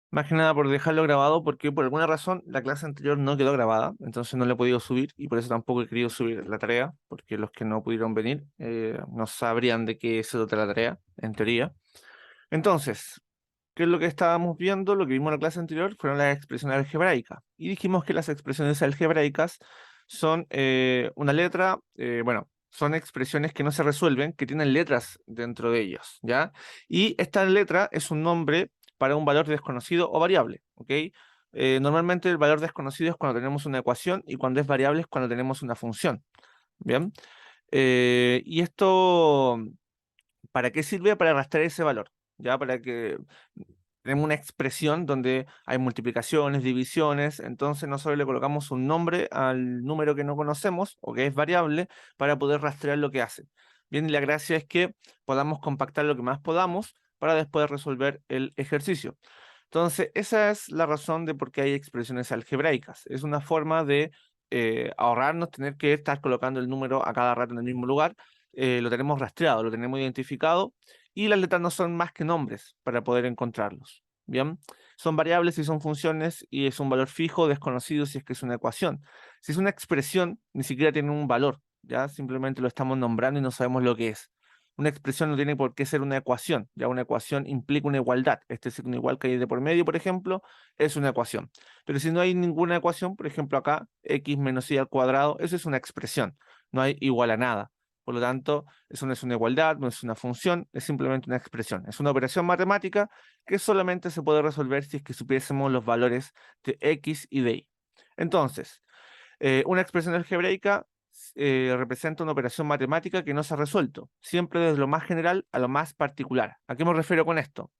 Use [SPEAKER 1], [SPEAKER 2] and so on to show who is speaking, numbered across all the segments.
[SPEAKER 1] Más que nada por dejarlo grabado, porque por alguna razón la clase anterior no quedó grabada, entonces no la he podido subir y por eso tampoco he querido subir la tarea, porque los que no pudieron venir no sabrían de qué se trata la tarea, en teoría. Entonces, ¿qué es lo que estábamos viendo? Lo que vimos en la clase anterior fueron las expresiones algebraicas. Y dijimos que las expresiones algebraicas son una letra, bueno, son expresiones que no se resuelven, que tienen letras dentro de ellas, ¿ya? Y esta letra es un nombre para un valor desconocido o variable, ¿ok? Normalmente el valor desconocido es cuando tenemos una ecuación y cuando es variable es cuando tenemos una función, ¿bien? Y esto, ¿para qué sirve? Para rastrear ese valor, ¿ya? Para que tenemos una expresión donde hay multiplicaciones, divisiones, entonces nosotros le colocamos un nombre al número que no conocemos o que es variable para poder rastrear lo que hace. Bien, y la gracia es que podamos compactar lo que más podamos para después resolver el ejercicio. Entonces, esa es la razón de por qué hay expresiones algebraicas. Es una forma de ahorrarnos tener que estar colocando el número a cada rato en el mismo lugar. Lo tenemos rastreado, lo tenemos identificado y las letras no son más que nombres para poder encontrarlos. Bien, son variables y son funciones y es un valor fijo, desconocido si es que es una ecuación. Si es una expresión, ni siquiera tiene un valor, ya simplemente lo estamos nombrando y no sabemos lo que es. Una expresión no tiene por qué ser una ecuación, ya una ecuación implica una igualdad. Este signo igual que hay de por medio, por ejemplo, es una ecuación. Pero si no hay ninguna ecuación, por ejemplo acá, x menos y al cuadrado, eso es una expresión, no hay igual a nada. Por lo tanto, eso no es una igualdad, no es una función, es simplemente una expresión. Es una operación matemática que solamente se puede resolver si es que supiésemos los valores de x y de y. Entonces, una expresión algebraica representa una operación matemática que no se ha resuelto, siempre desde lo más general a lo más particular. ¿A qué me refiero con esto?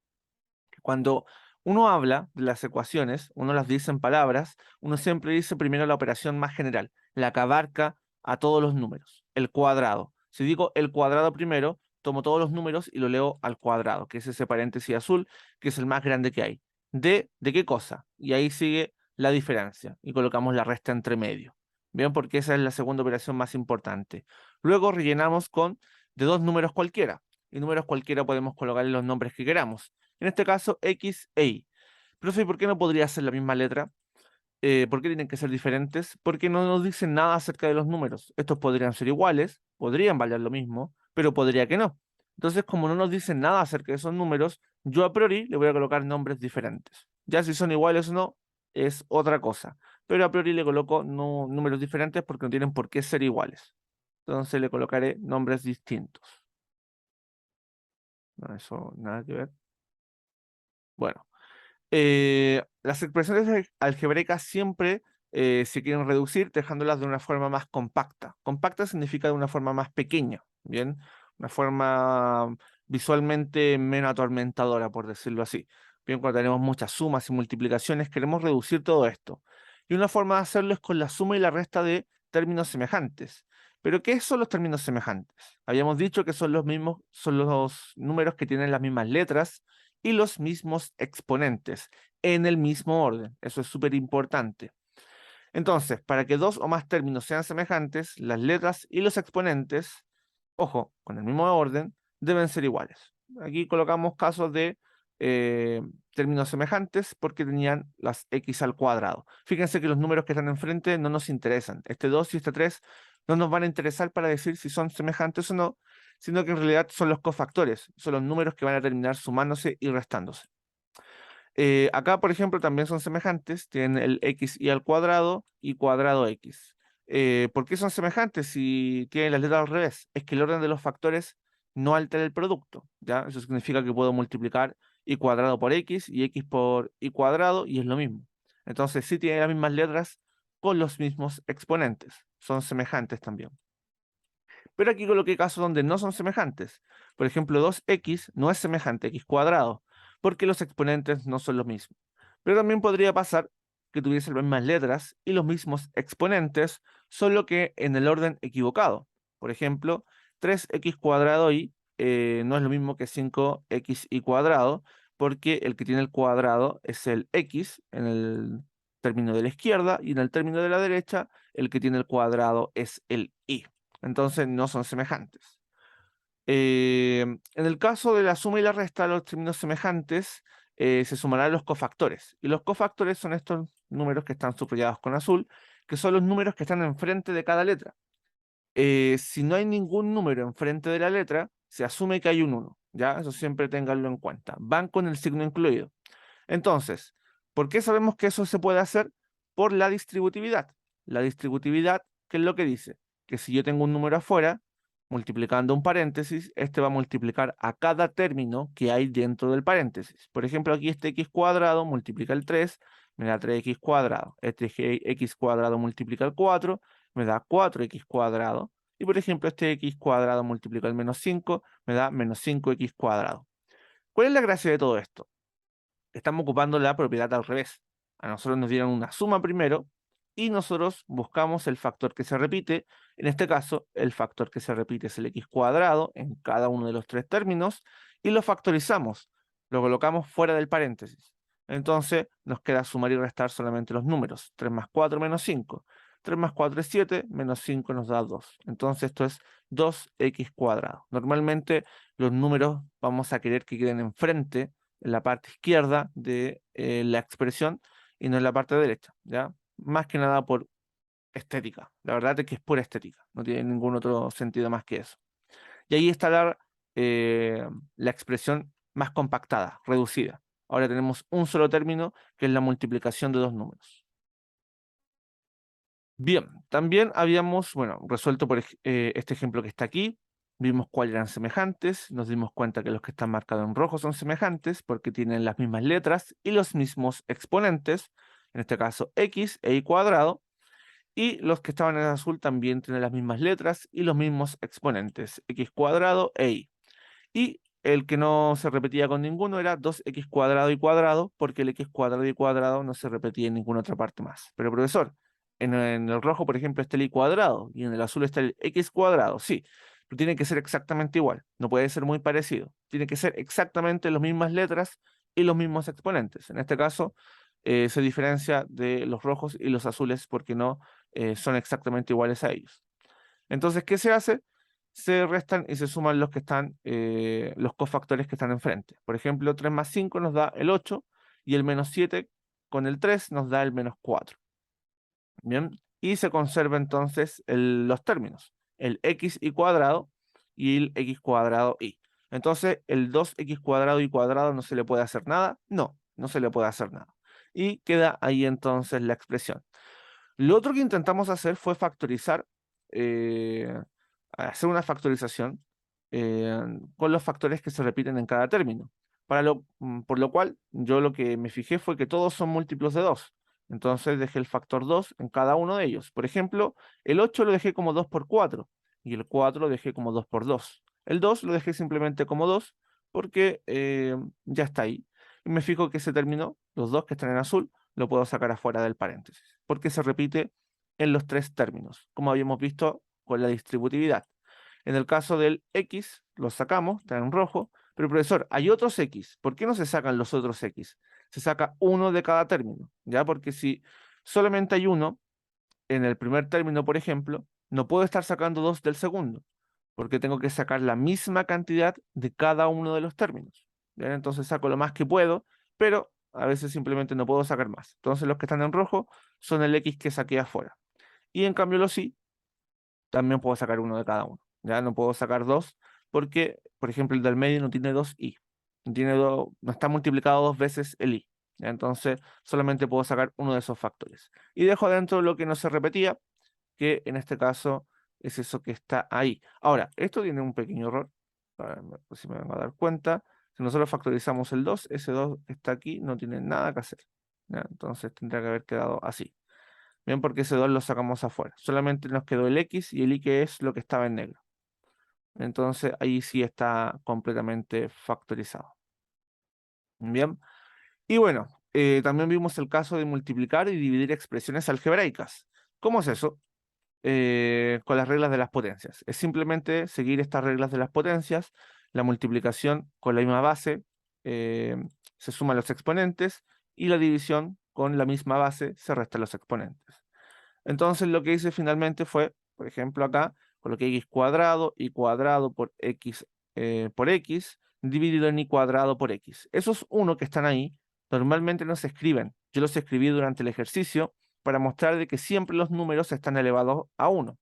[SPEAKER 1] Que cuando uno habla de las ecuaciones, uno las dice en palabras, uno siempre dice primero la operación más general, la que abarca a todos los números, el cuadrado. Si digo el cuadrado primero, tomo todos los números y lo leo al cuadrado, que es ese paréntesis azul, que es el más grande que hay. ¿De qué cosa? Y ahí sigue la diferencia y colocamos la resta entre medio. Bien, porque esa es la segunda operación más importante. Luego rellenamos con de dos números cualquiera. Y números cualquiera podemos colocarle los nombres que queramos. En este caso, X e Y. Profe, ¿por qué no podría ser la misma letra? ¿Por qué tienen que ser diferentes? Porque no nos dicen nada acerca de los números. Estos podrían ser iguales, podrían valer lo mismo, pero podría que no. Entonces, como no nos dicen nada acerca de esos números, yo a priori le voy a colocar nombres diferentes. Ya si son iguales o no, es otra cosa. Pero a priori le coloco números diferentes porque no tienen por qué ser iguales. Entonces le colocaré nombres distintos. No, eso nada que ver. Bueno. Las expresiones algebraicas siempre se quieren reducir dejándolas de una forma más compacta. Compacta significa de una forma más pequeña, ¿bien? Una forma visualmente menos atormentadora, por decirlo así. Bien, cuando tenemos muchas sumas y multiplicaciones, queremos reducir todo esto. Y una forma de hacerlo es con la suma y la resta de términos semejantes. Pero, ¿qué son los términos semejantes? Habíamos dicho que son los mismos, son los números que tienen las mismas letras y los mismos exponentes en el mismo orden. Eso es súper importante. Entonces, para que dos o más términos sean semejantes, las letras y los exponentes, ojo, con el mismo orden, deben ser iguales. Aquí colocamos casos de eh, términos semejantes porque tenían las x al cuadrado. Fíjense que los números que están enfrente no nos interesan. Este 2 y este 3 no nos van a interesar para decir si son semejantes o no, sino que en realidad son los cofactores, son los números que van a terminar sumándose y restándose. Acá, por ejemplo, también son semejantes, tienen el x y al cuadrado y cuadrado x. ¿Por qué son semejantes si tienen las letras al revés? Es que el orden de los factores no altera el producto, ¿ya? Eso significa que puedo multiplicar y cuadrado por x y x por y cuadrado y es lo mismo. Entonces, sí tienen las mismas letras con los mismos exponentes, son semejantes también. Pero aquí coloqué casos donde no son semejantes. Por ejemplo, 2x no es semejante a x cuadrado, porque los exponentes no son los mismos. Pero también podría pasar que tuviese las mismas letras y los mismos exponentes, solo que en el orden equivocado. Por ejemplo, 3x cuadrado y no es lo mismo que 5x y cuadrado, porque el que tiene el cuadrado es el x en el término de la izquierda y en el término de la derecha el que tiene el cuadrado es el y. Entonces no son semejantes. En el caso de la suma y la resta de los términos semejantes, se sumarán los cofactores. Y los cofactores son estos números que están subrayados con azul, que son los números que están enfrente de cada letra. Si no hay ningún número enfrente de la letra, se asume que hay un 1, ¿ya? Eso siempre ténganlo en cuenta. Van con el signo incluido. Entonces, ¿por qué sabemos que eso se puede hacer? Por la distributividad. La distributividad, ¿qué es lo que dice? Que si yo tengo un número afuera, multiplicando un paréntesis, este va a multiplicar a cada término que hay dentro del paréntesis. Por ejemplo, aquí este x cuadrado multiplica el 3, me da 3x cuadrado. Este x cuadrado multiplica el 4, me da 4x cuadrado. Y por ejemplo, este x cuadrado multiplica el menos 5, me da menos 5x cuadrado. ¿Cuál es la gracia de todo esto? Estamos ocupando la propiedad al revés. A nosotros nos dieron una suma primero y nosotros buscamos el factor que se repite. En este caso, el factor que se repite es el x cuadrado en cada uno de los tres términos y lo factorizamos. Lo colocamos fuera del paréntesis. Entonces nos queda sumar y restar solamente los números. 3 más 4 menos 5. 3 más 4 es 7, menos 5 nos da 2. Entonces esto es 2x cuadrado. Normalmente los números vamos a querer que queden enfrente en la parte izquierda de la expresión y no en la parte derecha, ¿ya? Más que nada por estética. La verdad es que es pura estética, no tiene ningún otro sentido más que eso. Y ahí está la expresión más compactada, reducida. Ahora tenemos un solo término, que es la multiplicación de dos números. Bien, también habíamos, bueno, resuelto por este ejemplo que está aquí. Vimos cuáles eran semejantes, nos dimos cuenta que los que están marcados en rojo son semejantes porque tienen las mismas letras y los mismos exponentes, en este caso x e y cuadrado, y los que estaban en azul también tienen las mismas letras y los mismos exponentes, x cuadrado e y. Y el que no se repetía con ninguno era 2x cuadrado y cuadrado, porque el x cuadrado y cuadrado no se repetía en ninguna otra parte más. Pero profesor, en el rojo, por ejemplo, está el y cuadrado y en el azul está el x cuadrado. Sí, pero tiene que ser exactamente igual. No puede ser muy parecido. Tiene que ser exactamente las mismas letras y los mismos exponentes. En este caso, se diferencia de los rojos y los azules porque no son exactamente iguales a ellos. Entonces, ¿qué se hace? Se restan y se suman los que están, los cofactores que están enfrente. Por ejemplo, 3 más 5 nos da el 8 y el menos 7 con el 3 nos da el menos 4. Bien, y se conserva entonces los términos, el x y cuadrado y el x cuadrado y. Entonces, el 2x cuadrado y cuadrado no se le puede hacer nada. No, no se le puede hacer nada. Y queda ahí entonces la expresión. Lo otro que intentamos hacer fue factorizar, eh, hacer una factorización eh, con los factores que se repiten en cada término. Por lo cual, yo lo que me fijé fue que todos son múltiplos de 2. Entonces dejé el factor 2 en cada uno de ellos. Por ejemplo, el 8 lo dejé como 2 por 4 y el 4 lo dejé como 2 por 2. El 2 lo dejé simplemente como 2 porque ya está ahí. Y me fijo que ese término, los dos que están en azul, lo puedo sacar afuera del paréntesis, porque se repite en los tres términos, como habíamos visto con la distributividad. En el caso del x, lo sacamos, está en rojo, pero profesor, hay otros x, ¿por qué no se sacan los otros x? Se saca uno de cada término, ¿ya? Porque si solamente hay uno en el primer término, por ejemplo, no puedo estar sacando dos del segundo, porque tengo que sacar la misma cantidad de cada uno de los términos. ¿Bien? Entonces saco lo más que puedo, pero a veces simplemente no puedo sacar más. Entonces los que están en rojo son el x que saqué afuera. Y en cambio los y también puedo sacar uno de cada uno. Ya no puedo sacar dos porque, por ejemplo, el del medio no tiene dos y. No está multiplicado dos veces el y. ¿Ya? Entonces solamente puedo sacar uno de esos factores. Y dejo adentro lo que no se repetía, que en este caso es eso que está ahí. Ahora, esto tiene un pequeño error, a ver si me vengo a dar cuenta. Si nosotros factorizamos el 2, ese 2 que está aquí no tiene nada que hacer. ¿Ya? Entonces tendría que haber quedado así. Bien, porque ese 2 lo sacamos afuera. Solamente nos quedó el x y el y que es lo que estaba en negro. Entonces ahí sí está completamente factorizado. Bien. Y bueno, también vimos el caso de multiplicar y dividir expresiones algebraicas. ¿Cómo es eso? Con las reglas de las potencias. Es simplemente seguir estas reglas de las potencias, la multiplicación con la misma base, eh, se suman los exponentes, y la división con la misma base se restan los exponentes. Entonces lo que hice finalmente fue, por ejemplo acá, coloqué x cuadrado y cuadrado por x por x dividido en y cuadrado por x. Esos 1 que están ahí normalmente no se escriben. Yo los escribí durante el ejercicio para mostrar de que siempre los números están elevados a 1.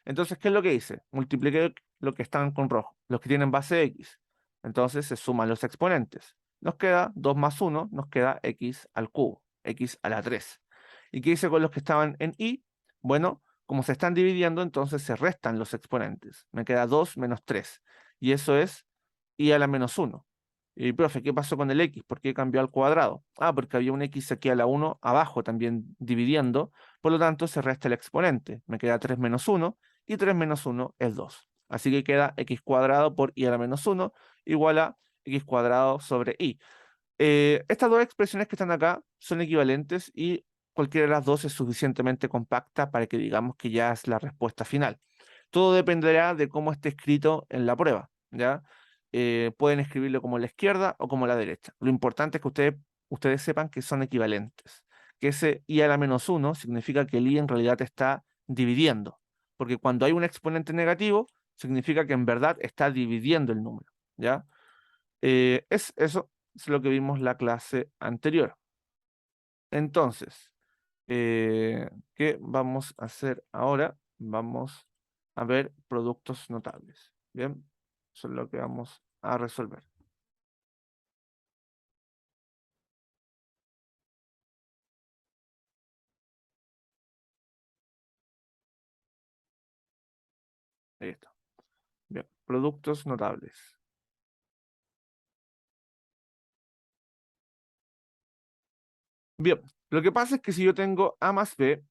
[SPEAKER 1] Entonces, ¿qué es lo que hice? Multipliqué lo que están con rojo, los que tienen base x. Entonces se suman los exponentes. Nos queda 2 más 1, nos queda x al cubo, x a la 3. ¿Y qué hice con los que estaban en y? Bueno, como se están dividiendo, entonces se restan los exponentes. Me queda 2 menos 3. Y eso es y a la menos 1. Y, profe, ¿qué pasó con el x? ¿Por qué cambió al cuadrado? Ah, porque había un x aquí a la 1 abajo también dividiendo. Por lo tanto, se resta el exponente. Me queda 3 menos 1 y 3 menos 1 es 2. Así que queda x cuadrado por y a la menos 1 igual a x cuadrado sobre y. Estas dos expresiones que están acá son equivalentes y cualquiera de las dos es suficientemente compacta para que digamos que ya es la respuesta final. Todo dependerá de cómo esté escrito en la prueba, ¿ya? Pueden escribirlo como la izquierda o como la derecha. Lo importante es que ustedes sepan que son equivalentes. Que ese i a la menos 1 significa que el i en realidad está dividiendo. Porque cuando hay un exponente negativo, significa que en verdad está dividiendo el número, ¿ya? Eso es lo que vimos la clase anterior. Entonces, ¿qué vamos a hacer ahora? Vamos a ver productos notables. Bien, eso es lo que vamos a resolver. Ahí está. Bien, productos notables. Bien, lo que pasa es que si yo tengo A más B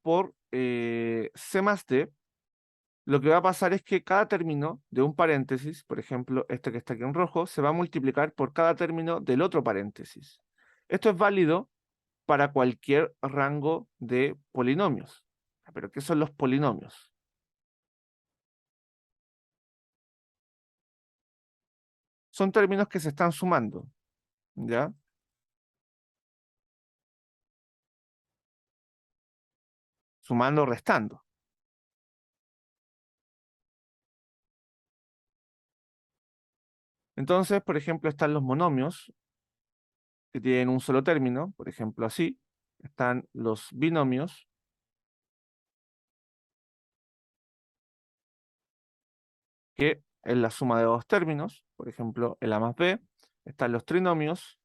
[SPEAKER 1] por C más D, lo que va a pasar es que cada término de un paréntesis, por ejemplo, este que está aquí en rojo, se va a multiplicar por cada término del otro paréntesis. Esto es válido para cualquier rango de polinomios. ¿Pero qué son los polinomios? Son términos que se están sumando, ¿ya? Sumando o restando. Entonces, por ejemplo, están los monomios, que tienen un solo término, por ejemplo, así. Están los binomios, que es la suma de dos términos, por ejemplo, el A más B. Están los trinomios,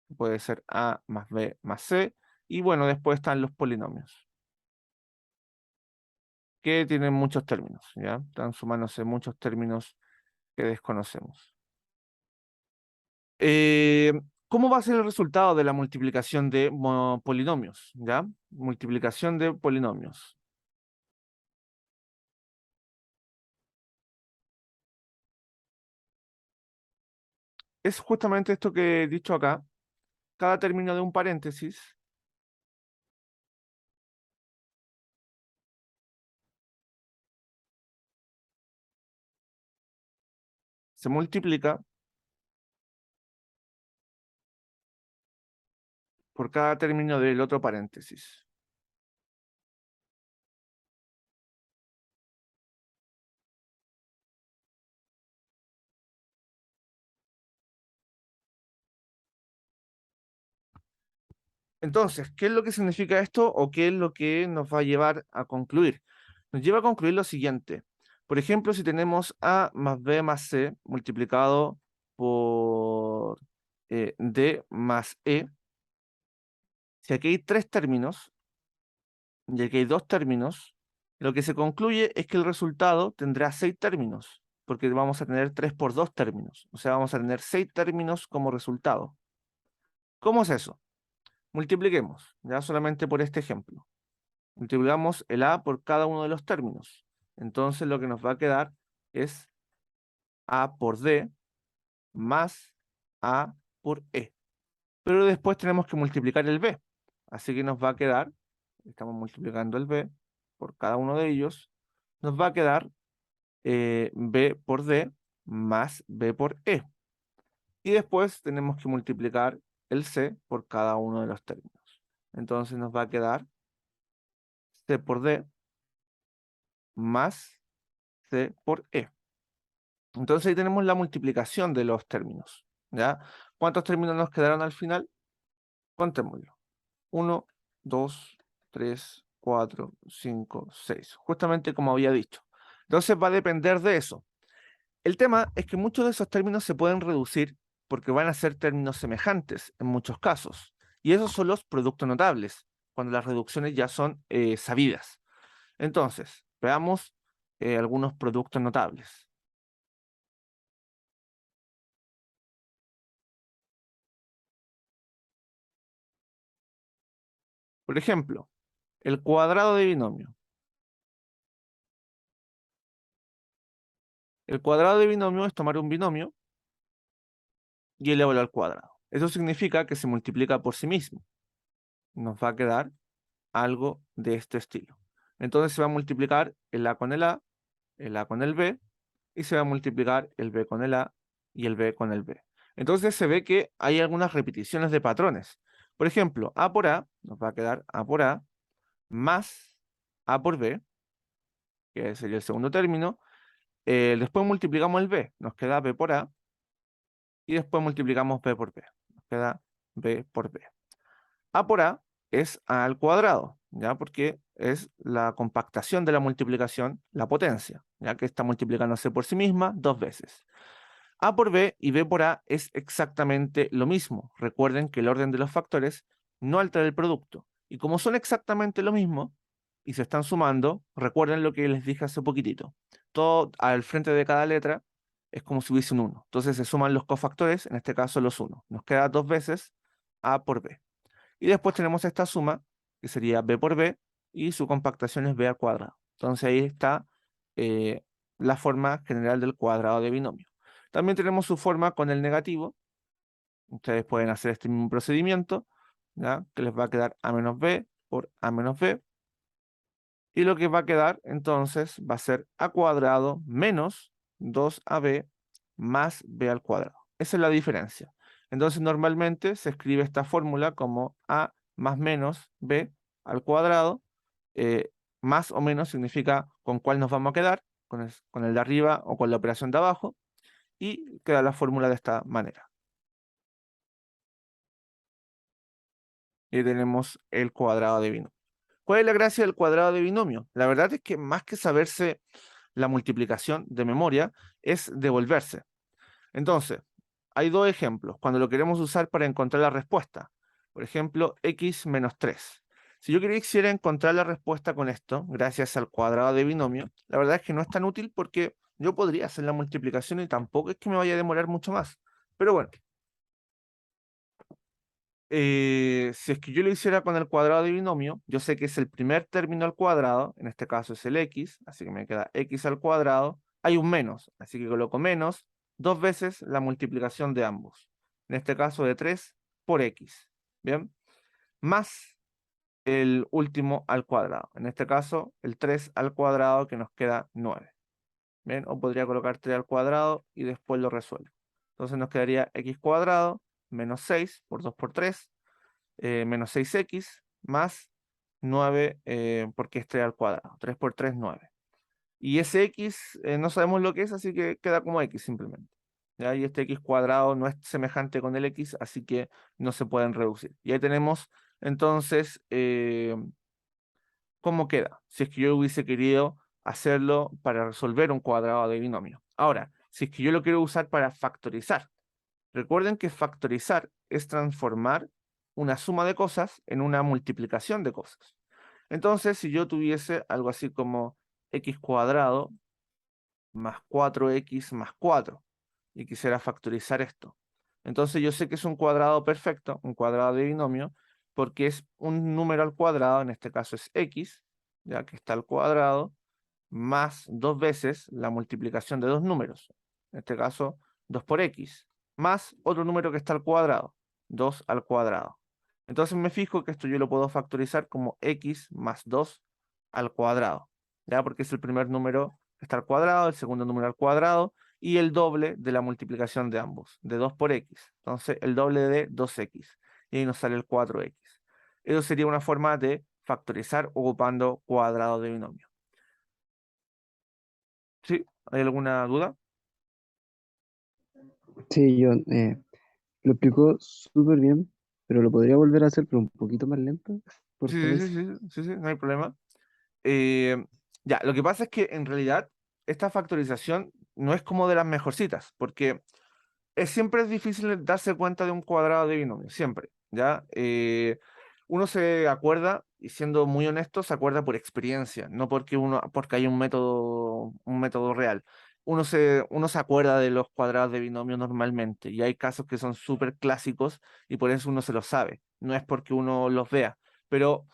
[SPEAKER 1] que puede ser A más B más C. Y bueno, después están los polinomios, que tienen muchos términos, ¿ya? Están sumándose muchos términos que desconocemos. Eh, ¿Cómo va a ser el resultado de la multiplicación de polinomios? ¿Ya? Multiplicación de polinomios. Es justamente esto que he dicho acá. Cada término de un paréntesis se multiplica por cada término del otro paréntesis. Entonces, ¿qué es lo que significa esto o qué es lo que nos va a llevar a concluir? Nos lleva a concluir lo siguiente. Por ejemplo, si tenemos A más B más C multiplicado por D más E, si aquí hay tres términos y aquí hay dos términos, lo que se concluye es que el resultado tendrá seis términos, porque vamos a tener 3 por 2 términos, o sea, vamos a tener seis términos como resultado. ¿Cómo es eso? Multipliquemos, ya solamente por este ejemplo. Multiplicamos el A por cada uno de los términos. Entonces lo que nos va a quedar es A por D más A por E. Pero después tenemos que multiplicar el B. Así que nos va a quedar, estamos multiplicando el B por cada uno de ellos, nos va a quedar B por D más B por E. Y después tenemos que multiplicar el C por cada uno de los términos. Entonces nos va a quedar C por D más C por E. Entonces ahí tenemos la multiplicación de los términos, ¿ya? ¿Cuántos términos nos quedaron al final? Contémoslo. 1, 2, 3, 4, 5, 6. Justamente como había dicho. Entonces va a depender de eso. El tema es que muchos de esos términos se pueden reducir porque van a ser términos semejantes en muchos casos. Y esos son los productos notables, cuando las reducciones ya son sabidas. Entonces, veamos algunos productos notables. Por ejemplo, el cuadrado de binomio. El cuadrado de binomio es tomar un binomio y elevarlo al cuadrado. Eso significa que se multiplica por sí mismo. Nos va a quedar algo de este estilo. Entonces se va a multiplicar el A con el A con el B, y se va a multiplicar el B con el A y el B con el B. Entonces se ve que hay algunas repeticiones de patrones. Por ejemplo, A por A nos va a quedar A por A más A por B, que sería el segundo término. Después multiplicamos el B, nos queda B por A, y después multiplicamos B por B, nos queda B por B. A por A es A al cuadrado, ¿ya? Porque es la compactación de la multiplicación, la potencia, ya que está multiplicándose por sí misma dos veces. A por B y B por A es exactamente lo mismo. Recuerden que el orden de los factores no altera el producto. Y como son exactamente lo mismo y se están sumando, recuerden lo que les dije hace poquitito. Todo al frente de cada letra es como si hubiese un 1. Entonces se suman los cofactores, en este caso los 1. Nos queda dos veces A por B. Y después tenemos esta suma, que sería B por B, y su compactación es B al cuadrado. Entonces ahí está eh, la forma general del cuadrado de binomio. También tenemos su forma con el negativo. Ustedes pueden hacer este mismo procedimiento, ¿ya? Que les va a quedar A menos B por A menos B. Y lo que va a quedar entonces va a ser A cuadrado menos 2AB más B al cuadrado. Esa es la diferencia. Entonces normalmente se escribe esta fórmula como A más menos B al cuadrado. eh, Más o menos significa con cuál nos vamos a quedar, con el de arriba o con la operación de abajo. Y queda la fórmula de esta manera. Y tenemos el cuadrado de binomio. ¿Cuál es la gracia del cuadrado de binomio? La verdad es que más que saberse la multiplicación de memoria, es devolverse. Entonces, hay dos ejemplos cuando lo queremos usar para encontrar la respuesta. Por ejemplo, x menos 3. Si yo quisiera encontrar la respuesta con esto, gracias al cuadrado de binomio, la verdad es que no es tan útil porque yo podría hacer la multiplicación y tampoco es que me vaya a demorar mucho más. Pero bueno, si es que yo lo hiciera con el cuadrado de binomio, yo sé que es el primer término al cuadrado, en este caso es el x, así que me queda x al cuadrado, hay un menos, así que coloco menos dos veces la multiplicación de ambos, en este caso de 3 por x, ¿bien? Más el último al cuadrado, en este caso el 3 al cuadrado que nos queda 9, ¿bien? O podría colocar 3 al cuadrado y después lo resuelvo. Entonces nos quedaría x cuadrado menos 6 por 2 por 3 menos 6x más 9 porque es 3 al cuadrado. 3 por 3, 9. Y ese x no sabemos lo que es, así que queda como x simplemente. ¿Ya? Y este x cuadrado no es semejante con el x, así que no se pueden reducir. Y ahí tenemos entonces cómo queda, si es que yo hubiese querido hacerlo para resolver un cuadrado de binomio. Ahora, si es que yo lo quiero usar para factorizar, recuerden que factorizar es transformar una suma de cosas en una multiplicación de cosas. Entonces, si yo tuviese algo así como x cuadrado más 4x más 4 y quisiera factorizar esto, entonces yo sé que es un cuadrado perfecto, un cuadrado de binomio, porque es un número al cuadrado, en este caso es x, ya que está al cuadrado, más dos veces la multiplicación de dos números, en este caso 2 por x, más otro número que está al cuadrado, 2 al cuadrado. Entonces me fijo que esto yo lo puedo factorizar como x más 2 al cuadrado, ¿ya? Porque es el primer número que está al cuadrado, el segundo número al cuadrado, y el doble de la multiplicación de ambos, de 2 por x. Entonces el doble de 2x, y ahí nos sale el 4x. Eso sería una forma de factorizar ocupando cuadrado de binomio. ¿Sí? ¿Hay alguna duda?
[SPEAKER 2] Sí, yo lo explicó súper bien, pero lo podría volver a hacer, pero un poquito más lento, por
[SPEAKER 1] Sí,
[SPEAKER 2] favor.
[SPEAKER 1] sí, sí, sí, sí, sí, no hay problema. Eh, ya, lo que pasa es que en realidad esta factorización no es como de las mejorcitas, porque siempre es difícil darse cuenta de un cuadrado de binomio, siempre, ¿ya? Uno se acuerda, y siendo muy honesto, se acuerda por experiencia, no porque hay un método real. Uno se acuerda de los cuadrados de binomio normalmente, y hay casos que son súper clásicos, y por eso uno se los sabe, no es porque uno los vea, pero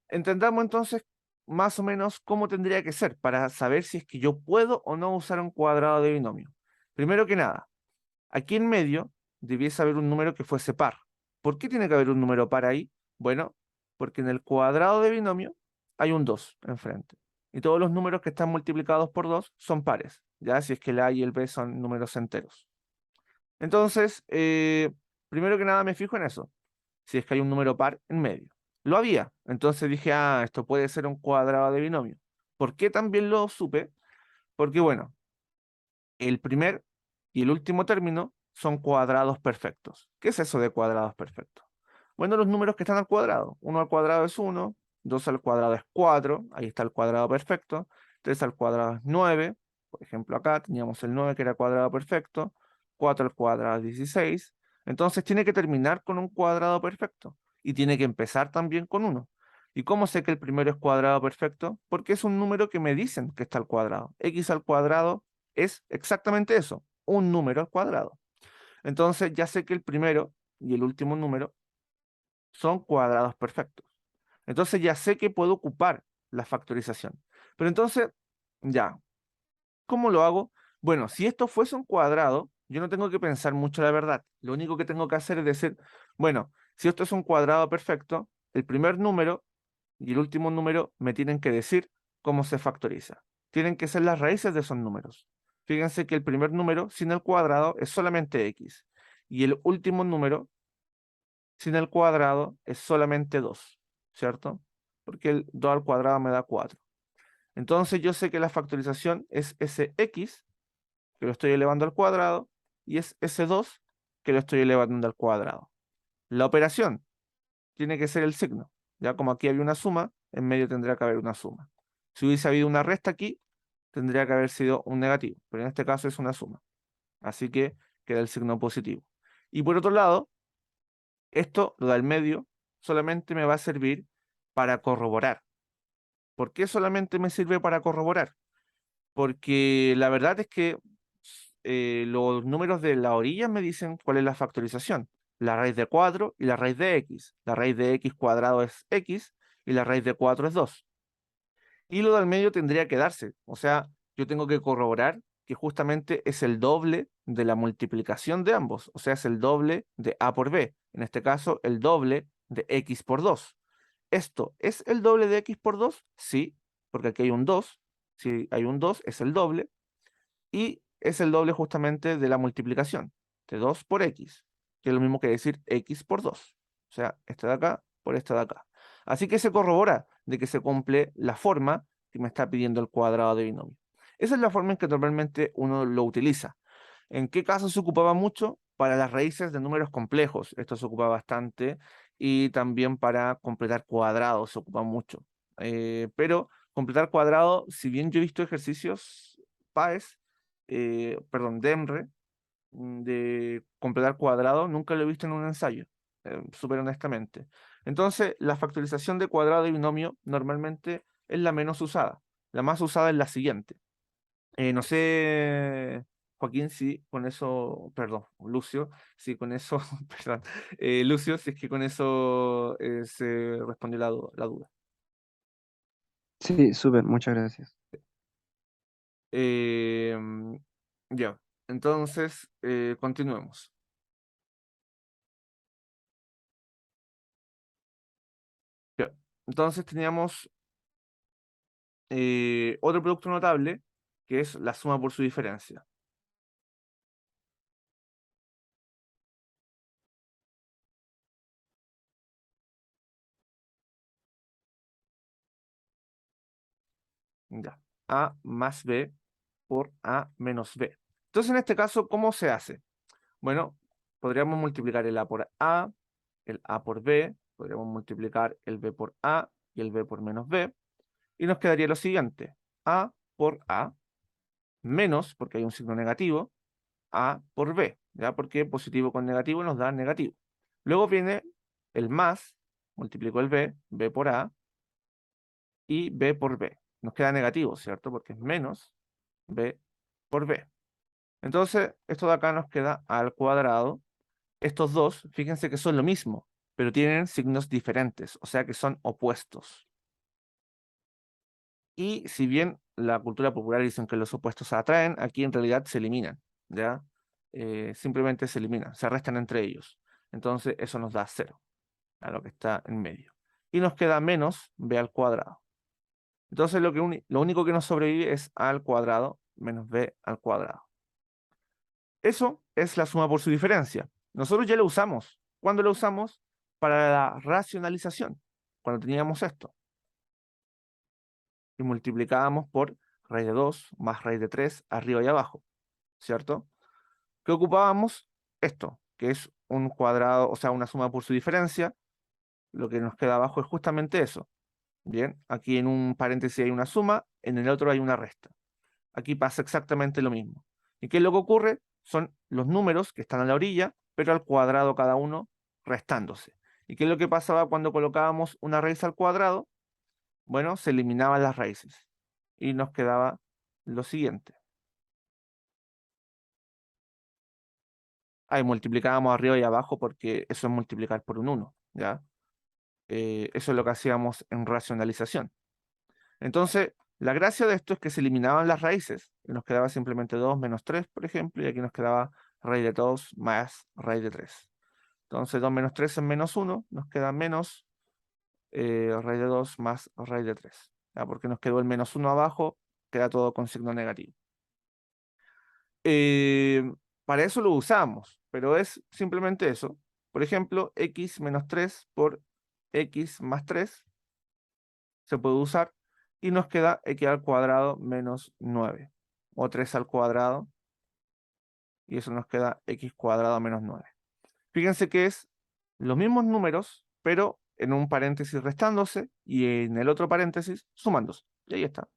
[SPEAKER 1] entendamos entonces más o menos cómo tendría que ser para saber si es que yo puedo o no usar un cuadrado de binomio. Primero que nada, aquí en medio debiese haber un número que fuese par. ¿Por qué tiene que haber un número par ahí? Bueno, porque en el cuadrado de binomio hay un 2 enfrente. Y todos los números que están multiplicados por 2 son pares, ya si es que el A y el B son números enteros. Entonces, primero que nada me fijo en eso, si es que hay un número par en medio. Lo había, entonces dije, esto puede ser un cuadrado de binomio. ¿Por qué también lo supe? Porque, bueno, el primer y el último término son cuadrados perfectos. ¿Qué es eso de cuadrados perfectos? Bueno, los números que están al cuadrado. 1 al cuadrado es 1, 2 al cuadrado es 4, ahí está el cuadrado perfecto. 3 al cuadrado es 9, por ejemplo acá teníamos el 9 que era cuadrado perfecto. 4 al cuadrado es 16. Entonces tiene que terminar con un cuadrado perfecto y tiene que empezar también con uno. ¿Y cómo sé que el primero es cuadrado perfecto? Porque es un número que me dicen que está al cuadrado. X al cuadrado es exactamente eso, un número al cuadrado. Entonces ya sé que el primero y el último número son cuadrados perfectos. Entonces ya sé que puedo ocupar la factorización. Pero entonces, ya, ¿cómo lo hago? Bueno, si esto fuese un cuadrado, yo no tengo que pensar mucho la verdad. Lo único que tengo que hacer es decir, bueno, si esto es un cuadrado perfecto, el primer número y el último número me tienen que decir cómo se factoriza. Tienen que ser las raíces de esos números. Fíjense que el primer número sin el cuadrado es solamente x y el último número sin el cuadrado es solamente 2, ¿cierto? Porque el 2 al cuadrado me da 4. Entonces yo sé que la factorización es ese x, que lo estoy elevando al cuadrado, y es ese 2, que lo estoy elevando al cuadrado. La operación tiene que ser el signo. Ya como aquí había una suma, en medio tendría que haber una suma. Si hubiese habido una resta aquí, tendría que haber sido un negativo, pero en este caso es una suma. Así que queda el signo positivo. Y por otro lado, esto, lo del medio, solamente me va a servir para corroborar. ¿Por qué solamente me sirve para corroborar? Porque la verdad es que los números de la orilla me dicen cuál es la factorización. La raíz de 4 y la raíz de x. La raíz de x cuadrado es x y la raíz de 4 es 2. Y lo del medio tendría que darse. O sea, yo tengo que corroborar que justamente es el doble de la multiplicación de ambos. O sea, es el doble de a por b. En este caso, el doble de x por 2. ¿Esto es el doble de x por 2? Sí, porque aquí hay un 2. Si hay un 2, es el doble. Y es el doble justamente de la multiplicación de 2 por x, que es lo mismo que decir x por 2. O sea, este de acá por este de acá. Así que se corrobora de que se cumple la forma que me está pidiendo el cuadrado de binomio. Esa es la forma en que normalmente uno lo utiliza. ¿En qué caso se ocupaba mucho? Para las raíces de números complejos. Esto se ocupa bastante. Y también para completar cuadrados se ocupa mucho. Pero completar cuadrado, si bien yo he visto ejercicios PAES, perdón, DEMRE, de completar cuadrado, nunca lo he visto en un ensayo, súper honestamente. Entonces, la factorización de cuadrado de binomio normalmente es la menos usada. La más usada es la siguiente. No sé, Joaquín, si con eso, perdón, Lucio, si con eso, perdón, Lucio, si es que con eso se respondió la duda.
[SPEAKER 2] Sí, súper, muchas gracias.
[SPEAKER 1] Eh, ya, entonces, continuemos. Ya. Entonces teníamos otro producto notable, que es la suma por su diferencia. Ya. A más B por A menos B. Entonces, en este caso, ¿cómo se hace? Bueno, podríamos multiplicar el A por A, el A por B, podríamos multiplicar el B por A y el B por menos B, y nos quedaría lo siguiente, A por A menos, porque hay un signo negativo, A por B, ¿ya? Porque positivo con negativo nos da negativo. Luego viene el más, multiplico el B, B por A, y B por B. Nos queda negativo, ¿cierto? Porque es menos B por B. Entonces, esto de acá nos queda A al cuadrado. Estos dos, fíjense que son lo mismo, pero tienen signos diferentes, o sea que son opuestos. Y si bien la cultura popular dicen que los opuestos se atraen, aquí en realidad se eliminan, ¿ya? Simplemente se eliminan, se restan entre ellos. Entonces eso nos da 0, a lo que está en medio. Y nos queda menos b al cuadrado. Entonces lo único que nos sobrevive es a al cuadrado menos b al cuadrado. Eso es la suma por su diferencia. Nosotros ya lo usamos. ¿Cuándo lo usamos? Para la racionalización, cuando teníamos esto. Y multiplicábamos por raíz de 2 más raíz de 3 arriba y abajo, ¿cierto? ¿Qué ocupábamos? Esto, que es un cuadrado, o sea, una suma por su diferencia. Lo que nos queda abajo es justamente eso. Bien, aquí en un paréntesis hay una suma, en el otro hay una resta. Aquí pasa exactamente lo mismo. ¿Y qué es lo que ocurre? Son los números que están a la orilla, pero al cuadrado cada uno restándose. ¿Y qué es lo que pasaba cuando colocábamos una raíz al cuadrado? Bueno, se eliminaban las raíces y nos quedaba lo siguiente. Ahí multiplicábamos arriba y abajo porque eso es multiplicar por un 1, ¿ya? Eso es lo que hacíamos en racionalización. Entonces, la gracia de esto es que se eliminaban las raíces y nos quedaba simplemente 2 menos 3, por ejemplo, y aquí nos quedaba raíz de 2 más raíz de 3. Entonces, 2 menos 3 es menos 1, nos queda menos raíz de 2 más raíz de 3. ¿Ya? Porque nos quedó el menos 1 abajo, queda todo con signo negativo. Eh, para eso lo usamos, pero es simplemente eso. Por ejemplo, x menos 3 por x más 3 se puede usar y nos queda x al cuadrado menos 9 o 3 al cuadrado y eso nos queda x cuadrado menos 9. Fíjense que es los mismos números, pero en un paréntesis restándose y en el otro paréntesis sumándose. Y ahí está.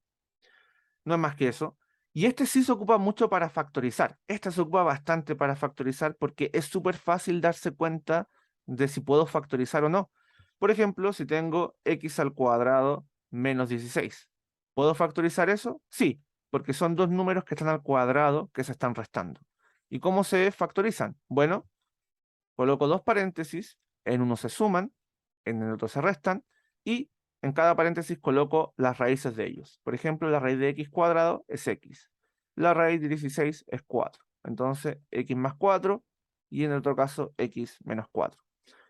[SPEAKER 1] No es más que eso. Y este sí se ocupa mucho para factorizar. Este se ocupa bastante para factorizar porque es súper fácil darse cuenta de si puedo factorizar o no. Por ejemplo, si tengo x al cuadrado menos 16. ¿Puedo factorizar eso? Sí, porque son dos números que están al cuadrado que se están restando. ¿Y cómo se factorizan? Bueno, coloco dos paréntesis, en uno se suman, en el otro se restan, y en cada paréntesis coloco las raíces de ellos. Por ejemplo, la raíz de x cuadrado es x. La raíz de 16 es 4. Entonces, x más 4, y en el otro caso, x menos 4.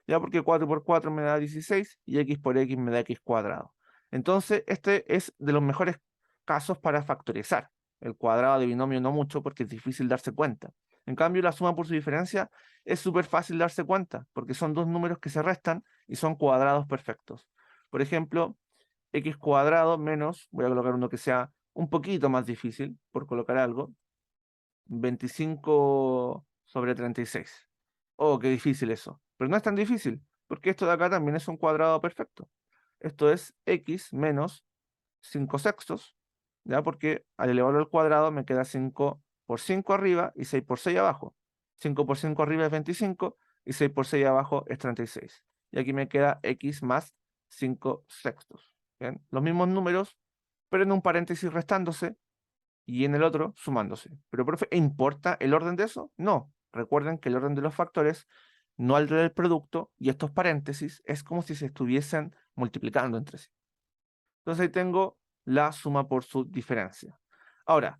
[SPEAKER 1] Ya porque 4 por 4 me da 16, y x por x me da x cuadrado. Entonces, este es de los mejores casos para factorizar. El cuadrado de binomio no mucho, porque es difícil darse cuenta. En cambio, la suma por su diferencia es súper fácil darse cuenta, porque son dos números que se restan y son cuadrados perfectos. Por ejemplo, x cuadrado menos, voy a colocar uno que sea un poquito más difícil, por colocar algo, 25 sobre 36. Oh, qué difícil eso. Pero no es tan difícil, porque esto de acá también es un cuadrado perfecto. Esto es x menos 5 sextos, ¿ya? Porque al elevarlo al cuadrado me queda 5 por 5 arriba y 6 por 6 abajo. 5 por 5 arriba es 25 y 6 por 6 abajo es 36. Y aquí me queda x más 5 sextos. ¿Bien? Los mismos números, pero en un paréntesis restándose y en el otro sumándose. Pero, profe, ¿importa el orden de eso? No. Recuerden que el orden de los factores no altera el producto y estos paréntesis es como si se estuviesen multiplicando entre sí. Entonces ahí tengo la suma por su diferencia. Ahora,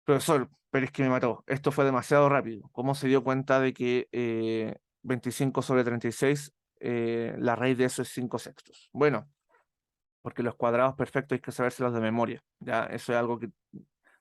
[SPEAKER 1] profesor, pero es que me mató. Esto fue demasiado rápido. ¿Cómo se dio cuenta de que 25 sobre 36, la raíz de eso es 5 sextos? Bueno, porque los cuadrados perfectos hay que sabérselos de memoria. Ya, eso es algo que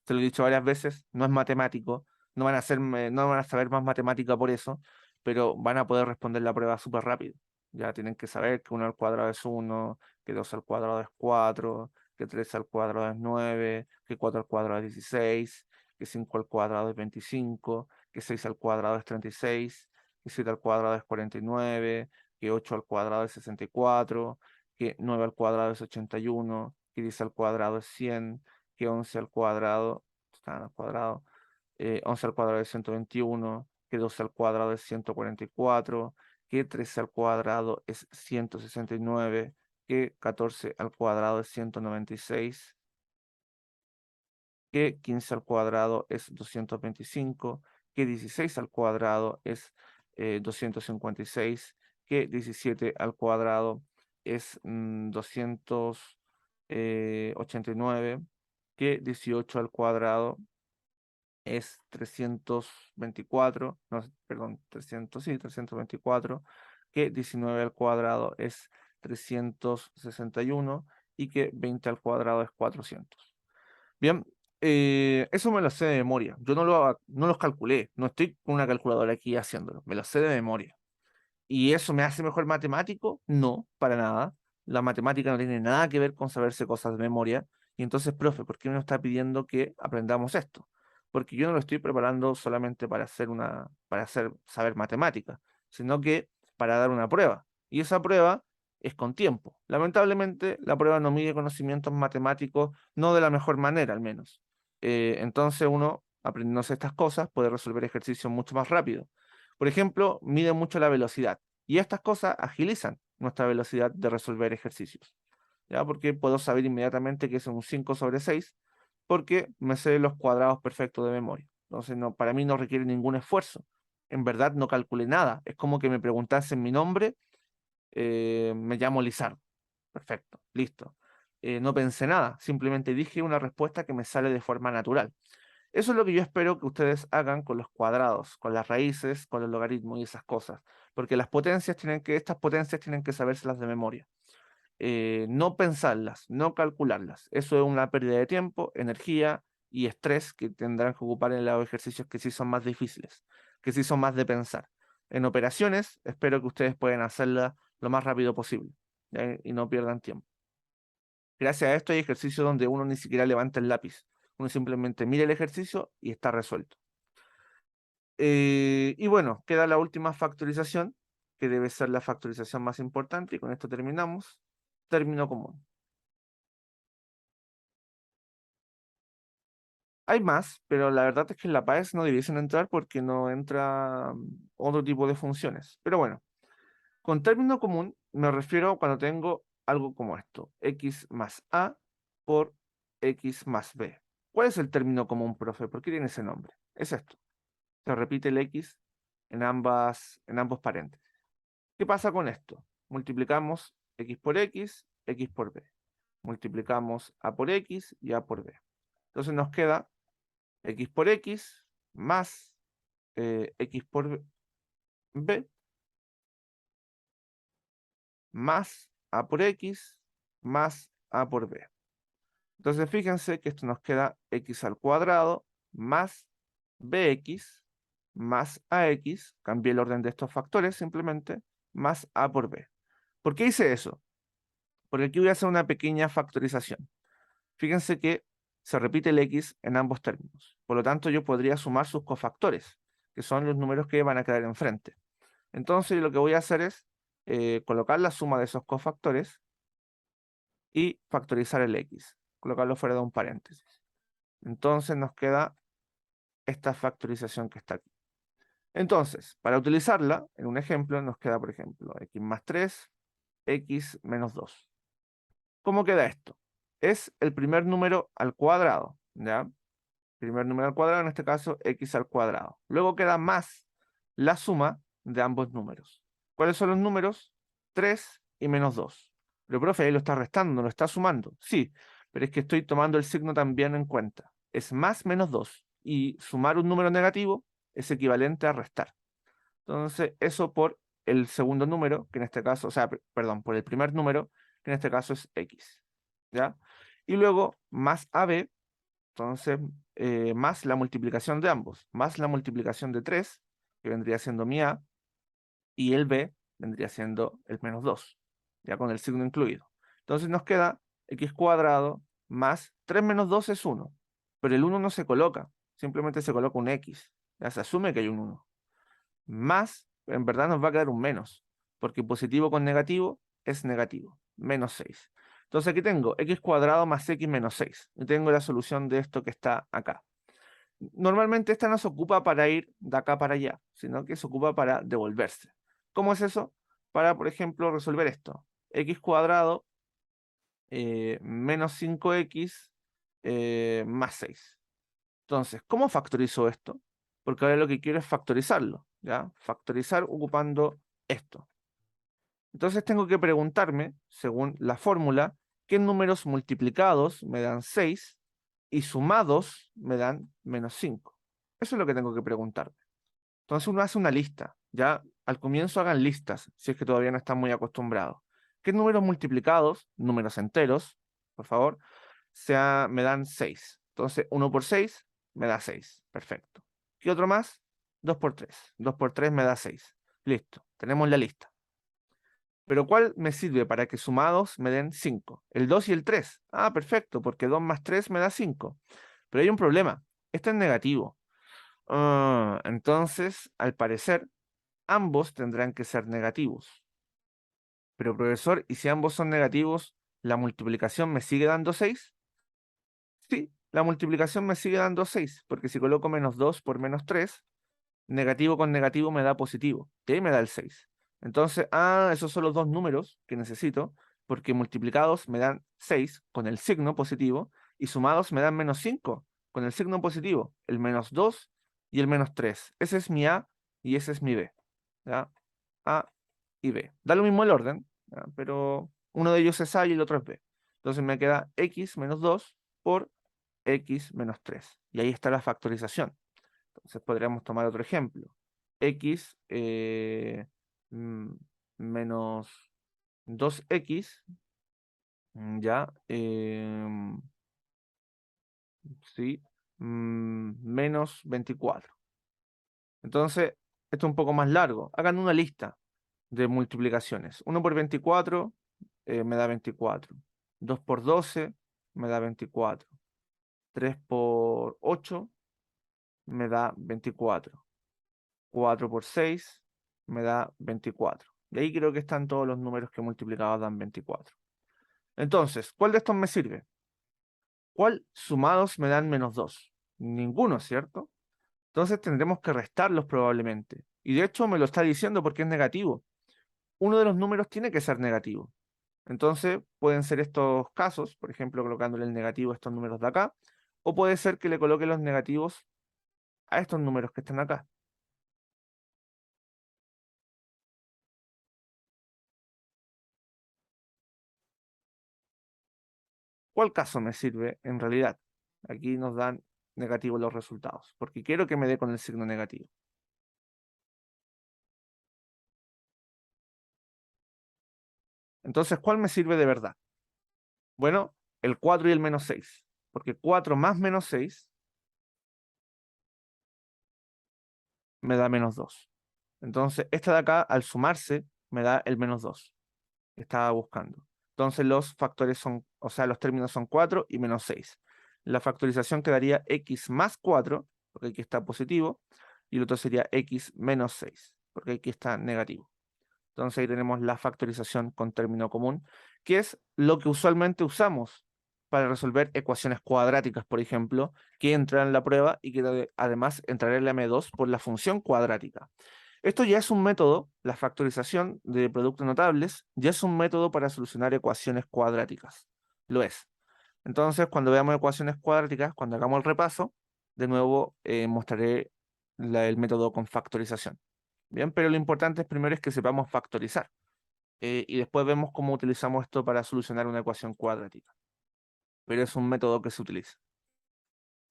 [SPEAKER 1] te lo he dicho varias veces, no es matemático, no van a saber más matemática por eso, pero van a poder responder la prueba súper rápido. Ya tienen que saber que 1 al cuadrado es 1, que 2 al cuadrado es 4, que 3 al cuadrado es 9, que 4 al cuadrado es 16, que 5 al cuadrado es 25, que 6 al cuadrado es 36, que 7 al cuadrado es 49, que 8 al cuadrado es 64, que 9 al cuadrado es 81, que 10 al cuadrado es 100, que 11 al cuadrado, están al cuadrado, 11 al cuadrado es 121, que 12 al cuadrado es 144, que 13 al cuadrado es 169, que 14 al cuadrado es 196, que 15 al cuadrado es 225, que 16 al cuadrado es 256, que 17 al cuadrado es 289, que 18 al cuadrado es 324, no, perdón, 300, sí, 324, que 19 al cuadrado es 361 y que 20 al cuadrado es 400. Bien, eso me lo sé de memoria. Yo no los calculé, no estoy con una calculadora aquí haciéndolo, me lo sé de memoria. ¿Y eso me hace mejor matemático? No, para nada. La matemática no tiene nada que ver con saberse cosas de memoria. Y entonces, profe, ¿por qué me está pidiendo que aprendamos esto? Porque yo no lo estoy preparando solamente para saber matemática, sino que para dar una prueba. Y esa prueba es con tiempo. Lamentablemente, la prueba no mide conocimientos matemáticos, no de la mejor manera, al menos. Entonces, uno, aprendiéndose estas cosas, puede resolver ejercicios mucho más rápido. Por ejemplo, mide mucho la velocidad y estas cosas agilizan nuestra velocidad de resolver ejercicios, ¿ya? Porque puedo saber inmediatamente que es un 5 sobre 6 porque me sé los cuadrados perfectos de memoria. Entonces, no, para mí no requiere ningún esfuerzo. En verdad no calculé nada. Es como que me preguntasen mi nombre, me llamo Lizardo. Perfecto, listo. No pensé nada, simplemente dije una respuesta que me sale de forma natural. Eso es lo que yo espero que ustedes hagan con los cuadrados, con las raíces, con los logaritmos y esas cosas, porque estas potencias tienen que sabérselas de memoria. No pensarlas, no calcularlas. Eso es una pérdida de tiempo, energía y estrés que tendrán que ocupar en los ejercicios que sí son más difíciles, que sí son más de pensar. En operaciones, espero que ustedes puedan hacerlas lo más rápido posible, ¿ya? Y no pierdan tiempo. Gracias a esto hay ejercicios donde uno ni siquiera levanta el lápiz. Uno simplemente mira el ejercicio y está resuelto. Y bueno, queda la última factorización, que debe ser la factorización más importante, y con esto terminamos. Término común. Hay más, pero la verdad es que en la PAES no debiesen entrar porque no entra otro tipo de funciones. Pero bueno, con término común me refiero cuando tengo algo como esto, x más a por x más b. ¿Cuál es el término común, profe? ¿Por qué tiene ese nombre? Es esto. Se repite el x en ambos paréntesis. ¿Qué pasa con esto? Multiplicamos x por b. Multiplicamos a por x y a por b. Entonces nos queda x por x más x por b más a por x más a por b. Entonces fíjense que esto nos queda x al cuadrado más bx más ax, cambié el orden de estos factores simplemente, más a por b. ¿Por qué hice eso? Porque aquí voy a hacer una pequeña factorización. Fíjense que se repite el x en ambos términos. Por lo tanto, yo podría sumar sus cofactores, que son los números que van a quedar enfrente. Entonces, lo que voy a hacer es colocar la suma de esos cofactores y factorizar el x, colocarlo fuera de un paréntesis. Entonces nos queda esta factorización que está aquí. Entonces, para utilizarla, en un ejemplo, nos queda, por ejemplo, x más 3, x menos 2. ¿Cómo queda esto? Es el primer número al cuadrado, ¿ya? Primer número al cuadrado, en este caso, x al cuadrado. Luego queda más la suma de ambos números. ¿Cuáles son los números? 3 y menos 2. Pero, profe, ahí lo está restando, no lo está sumando. Sí, pero es que estoy tomando el signo también en cuenta. Es más menos 2. Y sumar un número negativo es equivalente a restar. Entonces, eso por el segundo número, que en este caso, o sea, perdón, por el primer número, que en este caso es x. ¿Ya? Y luego más AB, entonces, más la multiplicación de ambos, más la multiplicación de 3, que vendría siendo mi A, y el B vendría siendo el menos 2, ya con el signo incluido. Entonces nos queda x cuadrado más 3 menos 2 es 1. Pero el 1 no se coloca, simplemente se coloca un X. Ya se asume que hay un 1. Más, en verdad nos va a quedar un menos, porque positivo con negativo es negativo, menos 6. Entonces aquí tengo x cuadrado más x menos 6. Y tengo la solución de esto que está acá. Normalmente esta no se ocupa para ir de acá para allá, sino que se ocupa para devolverse. ¿Cómo es eso? Para, por ejemplo, resolver esto. X cuadrado menos 5x más 6. Entonces, ¿cómo factorizo esto? Porque ahora lo que quiero es factorizarlo, ¿ya? Factorizar ocupando esto. Entonces tengo que preguntarme, según la fórmula, qué números multiplicados me dan 6 y sumados me dan menos 5. Eso es lo que tengo que preguntarme. Entonces uno hace una lista, ya al comienzo hagan listas, si es que todavía no están muy acostumbrados. ¿Qué números multiplicados, números enteros, por favor, me dan 6? Entonces 1 por 6 me da 6, perfecto. ¿Qué otro más? 2 por 3. 2 por 3 me da 6. Listo, tenemos la lista. Pero ¿cuál me sirve para que sumados me den 5? El 2 y el 3. Ah, perfecto, porque 2 más 3 me da 5. Pero hay un problema. Este es negativo. Entonces, al parecer, ambos tendrán que ser negativos. Pero profesor, ¿y si ambos son negativos, la multiplicación me sigue dando 6? Sí, la multiplicación me sigue dando 6, porque si coloco menos 2 por menos 3, negativo con negativo me da positivo, y ahí me da el 6. Entonces, esos son los dos números que necesito, porque multiplicados me dan 6 con el signo positivo, y sumados me dan menos 5 con el signo positivo, el menos 2 y el menos 3. Ese es mi A y ese es mi B. ¿Ya? A y B. Da lo mismo el orden, ¿ya? Pero uno de ellos es A y el otro es B. Entonces me queda x menos 2 por x menos 3. Y ahí está la factorización. Entonces podríamos tomar otro ejemplo. X mm, menos 2x, ya, sí, menos 24. Entonces, esto es un poco más largo. Hagan una lista de multiplicaciones. 1 por 24 me da 24. 2 por 12 me da 24. 3 por 8 me da 24. 4 por 6 me da 24. Y ahí creo que están todos los números que multiplicados dan 24. Entonces, ¿cuál de estos me sirve? ¿Cuál sumados me dan menos 2? Ninguno, ¿cierto? Entonces tendremos que restarlos probablemente. Y de hecho me lo está diciendo porque es negativo. Uno de los números tiene que ser negativo. Entonces pueden ser estos casos, por ejemplo, colocándole el negativo a estos números de acá, o puede ser que le coloque los negativos a estos números que están acá. ¿Cuál caso me sirve en realidad? Aquí nos dan negativos los resultados, porque quiero que me dé con el signo negativo. Entonces, ¿cuál me sirve de verdad? Bueno, el 4 y el menos 6, porque 4 más menos 6 me da menos 2. Entonces, esta de acá, al sumarse, me da el menos 2 que estaba buscando. Entonces, los factores son, o sea, los términos son 4 y menos 6. La factorización quedaría x más 4, porque aquí está positivo, y el otro sería x menos 6, porque aquí está negativo. Entonces ahí tenemos la factorización con término común, que es lo que usualmente usamos para resolver ecuaciones cuadráticas, por ejemplo, que entran en la prueba y que además entrará en la M2 por la función cuadrática. Esto ya es un método, la factorización de productos notables, ya es un método para solucionar ecuaciones cuadráticas. Lo es. Entonces, cuando veamos ecuaciones cuadráticas, cuando hagamos el repaso, de nuevo mostraré el método con factorización. Bien, pero lo importante primero es que sepamos factorizar. Y después vemos cómo utilizamos esto para solucionar una ecuación cuadrática. Pero es un método que se utiliza.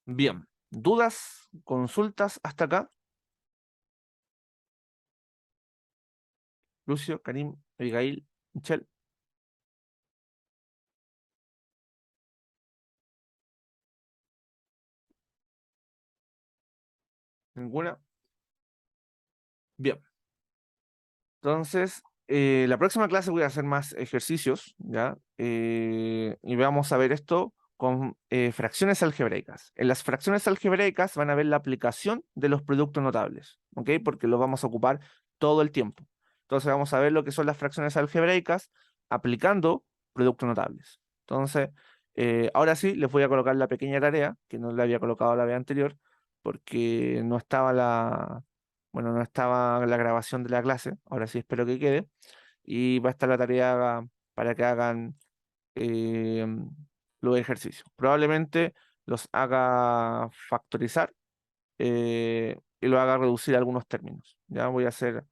[SPEAKER 1] Bien, ¿dudas, consultas hasta acá? Lucio, Karim, Abigail, Michelle, ¿ninguna? Bien, entonces la próxima clase voy a hacer más ejercicios, ¿ya? Y vamos a ver esto con fracciones algebraicas. En las fracciones algebraicas van a ver la aplicación de los productos notables, ¿ok? Porque los vamos a ocupar todo el tiempo. Entonces vamos a ver lo que son las fracciones algebraicas aplicando productos notables. Entonces, ahora sí, les voy a colocar la pequeña tarea, que no la había colocado la vez anterior, porque no estaba bueno, no estaba la grabación de la clase. Ahora sí espero que quede. Y va a estar la tarea para que hagan eh, los ejercicios. Probablemente los haga factorizar y lo haga reducir a algunos términos. Ya voy a hacer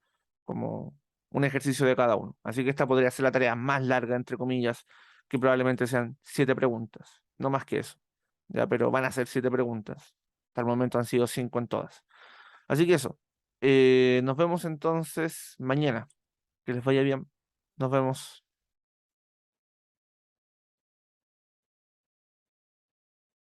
[SPEAKER 1] como un ejercicio de cada uno. Así que esta podría ser la tarea más larga, entre comillas, que probablemente sean 7 preguntas, no más que eso. Ya, pero van a ser 7 preguntas. Hasta el momento han sido 5 en todas. Así que eso. Nos vemos entonces mañana. Que les vaya bien. Nos vemos.